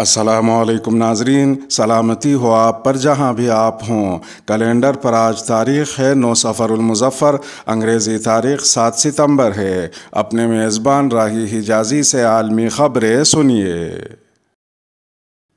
السلام علیکم ناظرین، سلامتی ہو آپ پر جہاں بھی آپ ہوں۔ کیلنڈر پر آج تاریخ ہے 9 صفر المظفر، انگریزی تاریخ 7 ستمبر ہے۔ اپنے میزبان راہی حجازی سے عالمی خبریں سنیے۔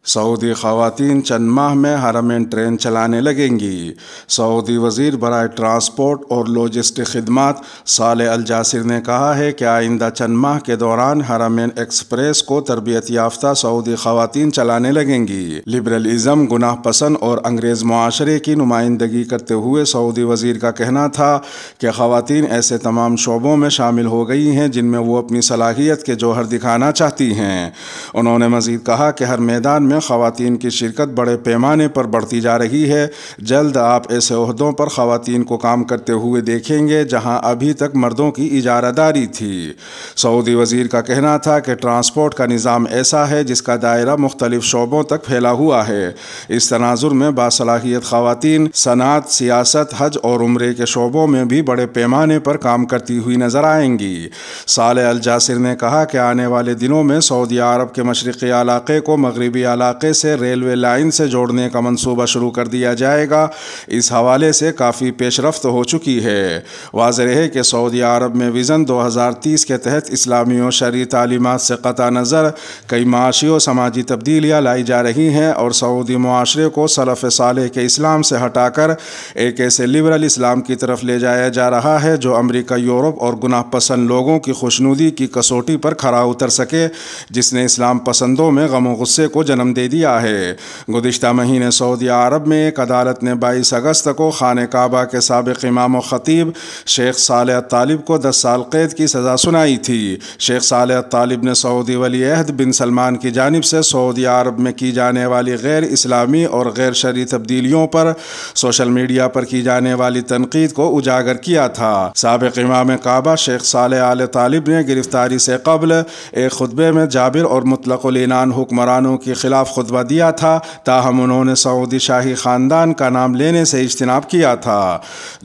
سعودی خواتین چند ماہ میں حرمین ٹرین چلانے لگیں گی۔ سعودی وزیر برائے ٹرانسپورٹ اور لاجسٹک خدمات صالح الجاسر نے کہا ہے کہ آئندہ چند ماہ کے دوران حرمین ایکسپریس کو تربیت یافتہ سعودی خواتین چلانے لگیں گی۔ لبرلزم، گناہ پسند اور انگریز معاشرے کی نمائندگی کرتے ہوئے سعودی وزیر کا کہنا تھا کہ خواتین ایسے تمام شعبوں میں شامل ہو گئی ہیں جن میں وہ اپنی صلاحیت کے جوہر دکھانا چاہتی ہیں۔ انہوں نے مزید کہا کہ ہر میدان میں خواتین کی شرکت بڑے پیمانے پر بڑھتی جا رہی ہے۔ جلد آپ ایسے عہدوں پر خواتین کو کام کرتے ہوئے دیکھیں گے جہاں ابھی تک مردوں کی اجارہ داری تھی۔ سعودی وزیر کا کہنا تھا کہ ٹرانسپورٹ کا نظام ایسا ہے جس کا دائرہ مختلف شعبوں تک پھیلا ہوا ہے۔ اس تناظر میں باصلاحیت خواتین صنعت، سیاست، حج اور عمرے کے شعبوں میں بھی بڑے پیمانے پر کام کرتی ہوئی نظر آئیں گی۔ صالح الجاسر نے کہا کہ آنے والے دنوں میں سعودی عرب کے مشرقی علاقے کو مغربی علاقے سے ریلوے لائن سے جوڑنے کا منصوبہ شروع کر دیا جائے گا۔ اس حوالے سے کافی پیش رفت ہو چکی ہے۔ واضح ہے کہ سعودی عرب میں ویژن 2030 کے تحت اسلامی و شرعی تعلیمات سے قطع نظر کئی معاشی و سماجی تبدیلیاں لائی جا رہی ہیں اور سعودی معاشرے کو سلف صالح کے اسلام سے ہٹا کر ایک ایسے لبرل اسلام کی طرف لے جایا جا رہا ہے جو امریکہ، یورپ اور گناہ پسند لوگوں کی خوشنودی کی کسوٹی پر کھرا اتر سکے، جس نے اسلام پسندوں میں غم و غصے کو جنم دے دیا ہے۔ گزشتہ مہینے سعودی عرب میں ایک عدالت نے 22 اگست کو خانہ کعبہ کے سابق امام و خطیب شیخ صالح الطالب کو 10 سال قید کی سزا سنائی تھی۔ شیخ صالح الطالب نے سعودی ولی عہد بن سلمان کی جانب سے سعودی عرب میں کی جانے والی غیر اسلامی اور غیر شرعی تبدیلیوں پر سوشل میڈیا پر کی جانے والی تنقید کو اجاگر کیا تھا۔ سابق امام کعبہ شیخ صالح آل طالب نے گرفتاری سے قبل ایک خطبے میں جابر اور مطلق العنان حکمرانوں کے خلاف خطبہ دیا تھا، تاہم انہوں نے سعودی شاہی خاندان کا نام لینے سے اجتناب کیا تھا۔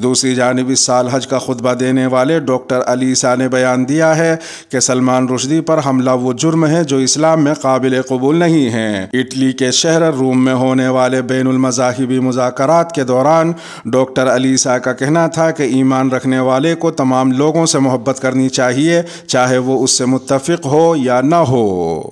دوسری جانب اس سال حج کا خطبہ دینے والے ڈاکٹر علی عیسیٰ نے بیان دیا ہے کہ سلمان رشدی پر حملہ وہ جرم ہے جو اسلام میں قابل قبول نہیں ہے۔ اٹلی کے شہر روم میں ہونے والے بین المذاہبی مذاکرات کے دوران ڈاکٹر علی عیسیٰ کا کہنا تھا کہ ایمان رکھنے والے کو تمام لوگوں سے محبت کرنی چاہیے، چاہے وہ اس سے متفق ہو یا نہ ہو۔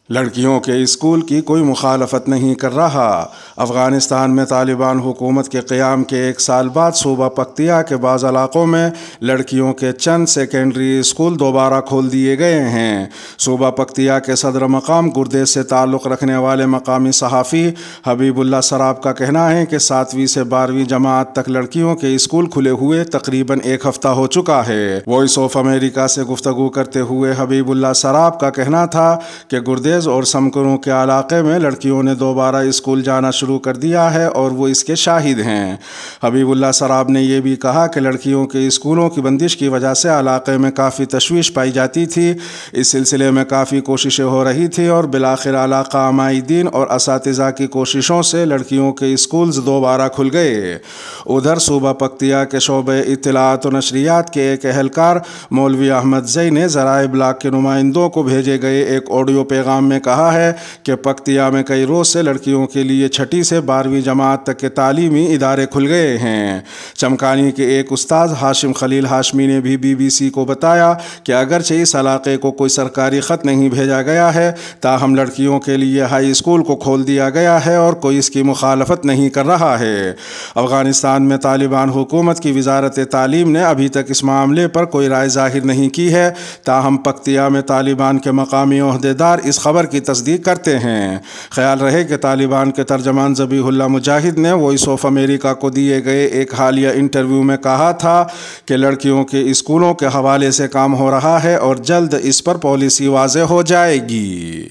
لڑکیوں کے اسکول کی کوئی مخالفت نہیں کر رہا۔ افغانستان میں طالبان حکومت کے قیام کے 1 سال بعد صوبہ پکتیا کے بعض علاقوں میں لڑکیوں کے چند سیکنڈری اسکول دوبارہ کھول دیے گئے ہیں۔ صوبہ پکتیا کے صدر مقام گردیز سے تعلق رکھنے والے مقامی صحافی حبیب اللہ سراب کا کہنا ہے کہ 7ویں سے 12ویں جماعت تک لڑکیوں کے اسکول کھلے ہوئے تقریباً 1 ہفتہ ہو چکا ہے۔ وائس آف امریکہ سے گفتگو کرتے ہوئے حبیب اللہ سراب کا کہنا تھا کہ گردیز اور سمکروں کے علاقے میں لڑکیوں نے دوبارہ اسکول جانا شروع کر دیا ہے اور وہ اس کے شاہد ہیں۔ حبیب اللہ سراب نے یہ بھی کہا کہ لڑکیوں کے اسکولوں کی بندش کی وجہ سے علاقے میں کافی تشویش پائی جاتی تھی۔ اس سلسلے میں کافی کوششیں ہو رہی تھی اور بالآخر علاقہ عمائدین اور اساتذہ کی کوششوں سے لڑکیوں کے اسکولز دوبارہ کھل گئے۔ ادھر صوبہ پکتیا کے شعبہ اطلاعات و نشریات کے ایک اہلکار مولوی احمد زئی نے ذرائع ابلاغ کے نمائندوں کو بھیجے گئے ایک آڈیو پیغام میں کہا ہے کہ پکتیا میں کئی روز سے لڑکیوں کے لیے 6ٹھی سے 12ویں جماعت تک کے تعلیمی ادارے کھل گئے ہیں۔ چمکانی کے ایک استاذ ہاشم خلیل ہاشمی نے بھی BBC کو بتایا کہ اگرچہ اس علاقے کو کوئی سرکاری خط نہیں بھیجا گیا ہے، تاہم لڑکیوں کے لیے ہائی اسکول کو کھول دیا گیا ہے اور کوئی اس کی مخالفت نہیں کر رہا ہے۔ افغانستان میں طالبان حکومت کی وزارت تعلیم نے ابھی تک اس معاملے پر کوئی رائے ظاہر نہیں کی ہے، تاہم پکتیا میں طالبان کے مقامی عہدیدار اس خبر کی تصدیق کرتے ہیں۔ خیال رہے کہ طالبان کے ترجمان ذبیح اللہ مجاہد نے وائس آف امریکہ کو دیے گئے ایک حالیہ انٹرویو میں کہا تھا کہ لڑکیوں کے اسکولوں کے حوالے سے کام ہو رہا ہے اور جلد اس پر پالیسی واضح ہو جائے گی۔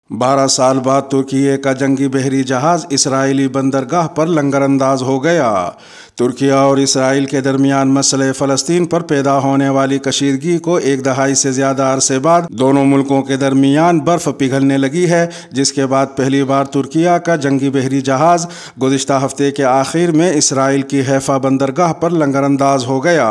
12 سال بعد ترکیے کا جنگی بحری جہاز اسرائیلی بندرگاہ پر لنگر انداز ہو گیا۔ ترکیہ اور اسرائیل کے درمیان مسئلہ فلسطین پر پیدا ہونے والی کشیدگی کو ایک دہائی سے زیادہ عرصے بعد دونوں ملکوں کے درمیان برف پگھلنے لگی ہے، جس کے بعد پہلی بار ترکیہ کا جنگی بحری جہاز گزشتہ ہفتے کے آخر میں اسرائیل کی حیفا بندرگاہ پر لنگر انداز ہو گیا۔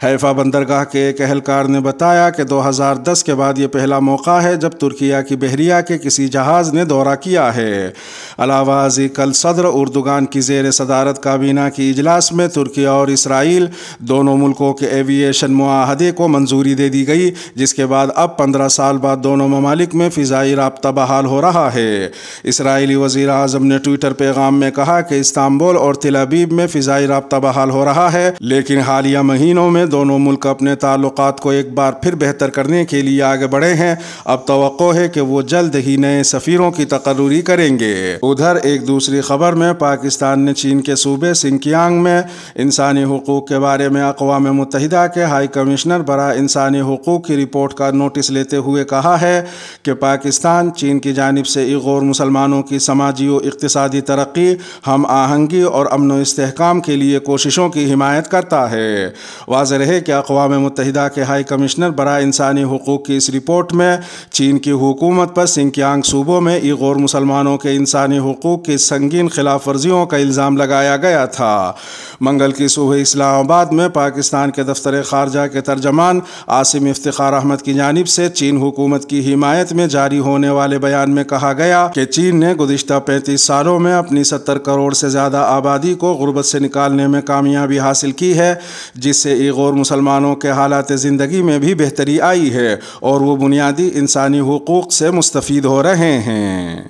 حیفا بندرگاہ کے ایک اہلکار نے بتایا کہ 2010 کے بعد یہ پہلا موقع ہے جب ترکیہ کی بحریہ کے کسی جہاز نے دورہ کیا ہے۔ علاوہ ازیں کل صدر اردوغان کی زیر صدارت کابینہ کی اجلاس میں ترکیہ اور اسرائیل دونوں ملکوں کے ایوییشن معاہدے کو منظوری دے دی گئی، جس کے بعد اب 15 سال بعد دونوں ممالک میں فضائی رابطہ بحال ہو رہا ہے۔ اسرائیلی وزیر اعظم نے ٹویٹر پیغام میں کہا کہ استنبول اور تل ابیب میں فضائی رابطہ بحال ہو رہا ہے، لیکن حالیہ مہینوں میں دونوں ملک اپنے تعلقات کو ایک بار پھر بہتر کرنے کے لیے آگے بڑھے ہیں۔ اب توقع ہے کہ وہ جلد ہی نئے سفیروں کی تقرری کریں گے۔ ادھر ایک دوسری خبر میں پاکستان نے چین کے صوبے سنکیانگ میں انسانی حقوق کے بارے میں اقوام متحدہ کے ہائی کمشنر برائے انسانی حقوق کی رپورٹ کا نوٹس لیتے ہوئے کہا ہے کہ پاکستان چین کی جانب سے غیر مسلمانوں کی سماجی و اقتصادی ترقی، ہم آہنگی اور امن و استحکام کے لیے کوششوں کی حمایت کرتا ہے۔ واضح ہے کہ اقوام متحدہ کے ہائی کمشنر برائے انسانی حقوق کی اس رپورٹ میں چین کی حکومت پر سنکیانگ صوبوں میں غیر مسلمانوں کے انسانی حقوق کی سنگین خلاف ورزیوں کا الزام لگایا گیا تھا۔ منگل کی صبح اسلام آباد میں پاکستان کے دفتر خارجہ کے ترجمان عاصم افتخار احمد کی جانب سے چین حکومت کی حمایت میں جاری ہونے والے بیان میں کہا گیا کہ چین نے گزشتہ 35 سالوں میں اپنی 70 کروڑ سے زیادہ آبادی کو غربت سے نکالنے میں کامیابی حاصل کی ہے، جس سے غیر مسلمانوں کے حالات زندگی میں بھی بہتری آئی ہے اور وہ بنیادی انسانی حقوق سے مستفید ہو رہے ہیں۔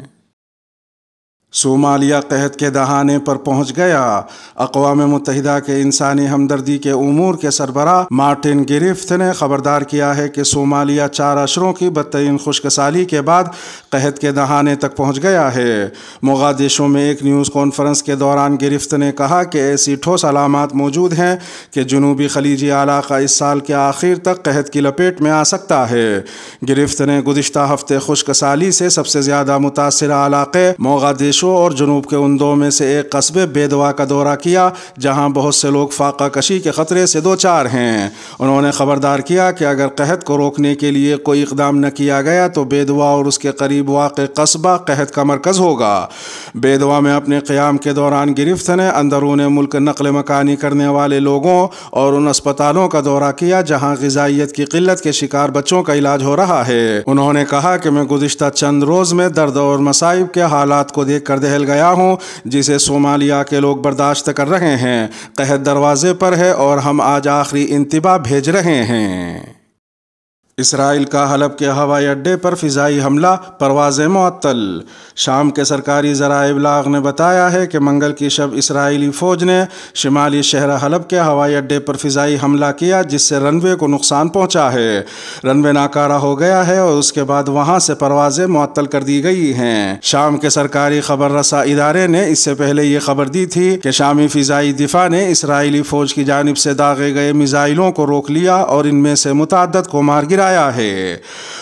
صومالیہ قحط کے دہانے پر پہنچ گیا۔ اقوام متحدہ کے انسانی ہمدردی کے امور کے سربراہ مارٹن گریفت نے خبردار کیا ہے کہ صومالیہ 4 اشروں کی بدترین خشک سالی کے بعد قحط کے دہانے تک پہنچ گیا ہے۔ موغادیشو میں ایک نیوز کانفرنس کے دوران گریفت نے کہا کہ ایسی ٹھوس علامات موجود ہیں کہ جنوبی خلیجی علاقہ اس سال کے آخر تک قحط کی لپیٹ میں آ سکتا ہے۔ گریفت نے گزشتہ ہفتے خشک سالی سے سب سے زیادہ متاثرہ علاقے موغادیشو اور جنوب کے ان دو میں سے ایک قصبے بیدوا کا دورہ کیا جہاں بہت سے لوگ فاقہ کشی کے خطرے سے دوچار ہیں۔ انہوں نے خبردار کیا کہ اگر قحط کو روکنے کے لیے کوئی اقدام نہ کیا گیا تو بیدوا اور اس کے قریب واقع قصبہ قحط کا مرکز ہوگا۔ بیدوا میں اپنے قیام کے دوران گرفت نے اندرون ملک نقل مکانی کرنے والے لوگوں اور ان اسپتالوں کا دورہ کیا جہاں غذائیت کی قلت کے شکار بچوں کا علاج ہو رہا ہے۔ انہوں نے کہا کہ میں گزشتہ چند روز میں درد اور مصائب کے حالات کو دیکھ کر دہل گیا ہوں جسے صومالیہ کے لوگ برداشت کر رہے ہیں۔ قحط دروازے پر ہے اور ہم آج آخری انتباہ بھیج رہے ہیں۔ اسرائیل کا حلب کے ہوائی اڈے پر فضائی حملہ، پروازیں معطل۔ شام کے سرکاری ذرائع ابلاغ نے بتایا ہے کہ منگل کی شب اسرائیلی فوج نے شمالی شہر حلب کے ہوائی اڈے پر فضائی حملہ کیا جس سے رن وے کو نقصان پہنچا ہے۔ رن وے ناکارہ ہو گیا ہے اور اس کے بعد وہاں سے پروازیں معطل کر دی گئی ہیں۔ شام کے سرکاری خبر رساں ادارے نے اس سے پہلے یہ خبر دی تھی کہ شامی فضائی دفاع نے اسرائیلی فوج کی جانب سے داغے گئے میزائلوں کو روک لیا اور ان میں سے متعدد کو مار گرایا ہے۔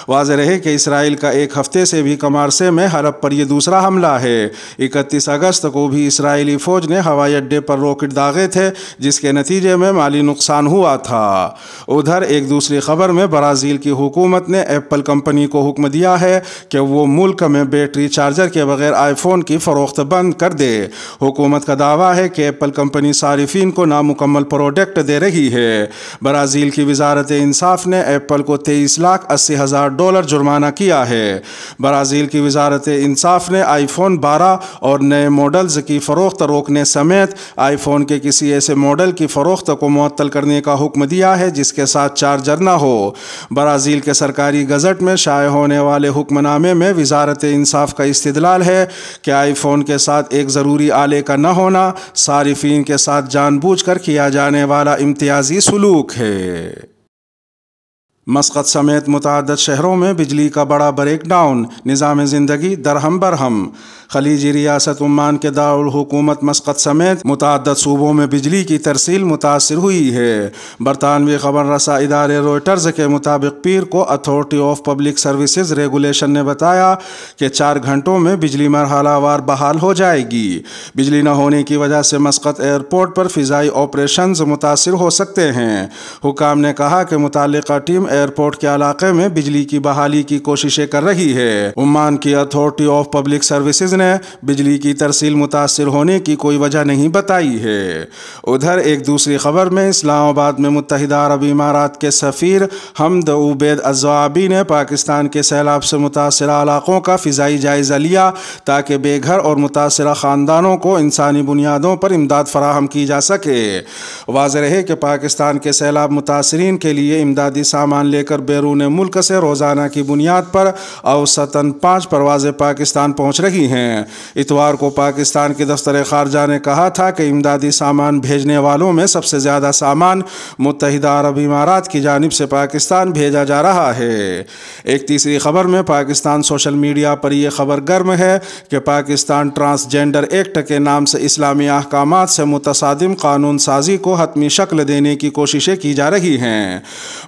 واضح رہے کہ اسرائیل کا ایک ہفتے سے بھی کم عرصے میں حلب پر یہ دوسرا حملہ ہے۔ 31 اگست کو بھی اسرائیلی فوج نے ہوائی اڈے پر راکٹ داغے تھے جس کے نتیجے میں مالی نقصان ہوا تھا۔ ادھر ایک دوسری خبر میں برازیل کی حکومت نے ایپل کمپنی کو حکم دیا ہے کہ وہ ملک میں بیٹری چارجر کے بغیر آئی فون کی فروخت بند کر دے۔ حکومت کا دعویٰ ہے کہ ایپل کمپنی صارفین کو نامکمل پروڈکٹ دے رہی ہے۔ برازیل کی وزارت انصاف نے ایپل کو $23,80,000 جرمانہ کیا ہے۔ برازیل کی وزارت انصاف نے آئی فون 12 اور نئے ماڈلز کی فروخت روکنے سمیت آئی فون کے کسی ایسے ماڈل کی فروخت کو معطل کرنے کا حکم دیا ہے جس کے ساتھ چارجر نہ ہو۔ برازیل کے سرکاری گزٹ میں شائع ہونے والے حکم نامے میں وزارت انصاف کا استدلال ہے کہ آئی فون کے ساتھ ایک ضروری آلے کا نہ ہونا صارفین کے ساتھ جان بوجھ کر کیا جانے والا امتیازی سلوک ہے۔ مسقط سمیت متعدد شہروں میں بجلی کا بڑا بریک ڈاؤن، نظام زندگی درہم برہم۔ خلیجی ریاست عمان کے دارالحکومت مسقط سمیت متعدد صوبوں میں بجلی کی ترسیل متاثر ہوئی ہے۔ برطانوی خبر رساں ادارے روئٹرز کے مطابق پیر کو authority of public services regulation نے بتایا کہ 4 گھنٹوں میں بجلی مرحلہ وار بحال ہو جائے گی۔ بجلی نہ ہونے کی وجہ سے مسقط ایئرپورٹ پر فضائی آپریشنز متاثر ہو سکتے ہیں۔ حکام نے کہا کہ متعلقہ ٹیم ایئرپورٹ کے علاقے میں بجلی کی بحالی کی کوششیں کر رہی ہے۔ عمان کی اتھارٹی آف پبلک سروسز نے بجلی کی ترسیل متاثر ہونے کی کوئی وجہ نہیں بتائی ہے۔ ادھر ایک دوسری خبر میں اسلام آباد میں متحدہ عرب امارات کے سفیر حمد عبید الزوابی نے پاکستان کے سیلاب سے متاثرہ علاقوں کا فضائی جائزہ لیا تاکہ بے گھر اور متاثرہ خاندانوں کو انسانی بنیادوں پر امداد فراہم کی جا سکے۔ واضح رہے کہ پاکستان کے سیلاب متاثرین کے لیے امدادی سامان لے کر بیرون ملک سے روزانہ کی بنیاد پر اوسطاً 5 پروازیں پاکستان پہنچ رہی ہیں۔ اتوار کو پاکستان کے دفتر خارجہ نے کہا تھا کہ امدادی سامان بھیجنے والوں میں سب سے زیادہ سامان متحدہ عرب امارات کی جانب سے پاکستان بھیجا جا رہا ہے۔ ایک تیسری خبر میں پاکستان سوشل میڈیا پر یہ خبر گرم ہے کہ پاکستان ٹرانسجینڈر ایکٹ کے نام سے اسلامی احکامات سے متصادم قانون سازی کو حتمی شکل دینے کی کوششیں کی جا رہی ہیں۔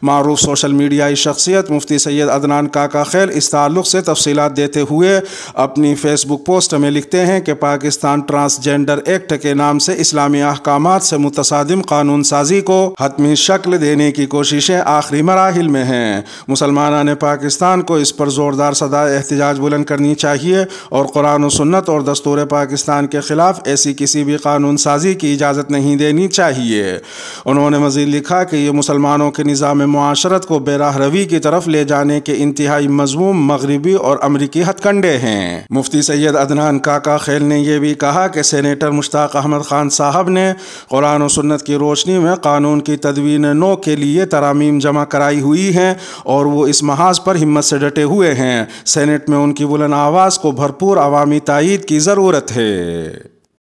معروف سوشل میڈیائی شخصیت مفتی سید عدنان کاکا خیل اس تعلق سے تفصیلات دیتے ہوئے اپنی فیس بک پوسٹ میں لکھتے ہیں کہ پاکستان ٹرانسجینڈر ایکٹ کے نام سے اسلامی احکامات سے متصادم قانون سازی کو حتمی شکل دینے کی کوششیں آخری مراحل میں ہیں۔ مسلمانان پاکستان کو اس پر زوردار صدائے احتجاج بلند کرنی چاہیے اور قرآن و سنت اور دستور پاکستان کے خلاف ایسی کسی بھی قانون سازی کی اجازت نہیں دینی چاہیے۔ انہوں نے مزید لکھا کہ یہ مسلمانوں کے نظام معاشرت کو بے راہ روی کی طرف لے جانے کے انتہائی مذموم مغربی اور امریکی ہتھ کنڈے ہیں۔ مفتی سید عدنان کاکا خیل نے یہ بھی کہا کہ سینیٹر مشتاق احمد خان صاحب نے قرآن و سنت کی روشنی میں قانون کی تدوین نو کے لیے ترامیم جمع کرائی ہوئی ہیں اور وہ اس محاذ پر ہمت سے ڈٹے ہوئے ہیں۔ سینٹ میں ان کی بلند آواز کو بھرپور عوامی تائید کی ضرورت ہے۔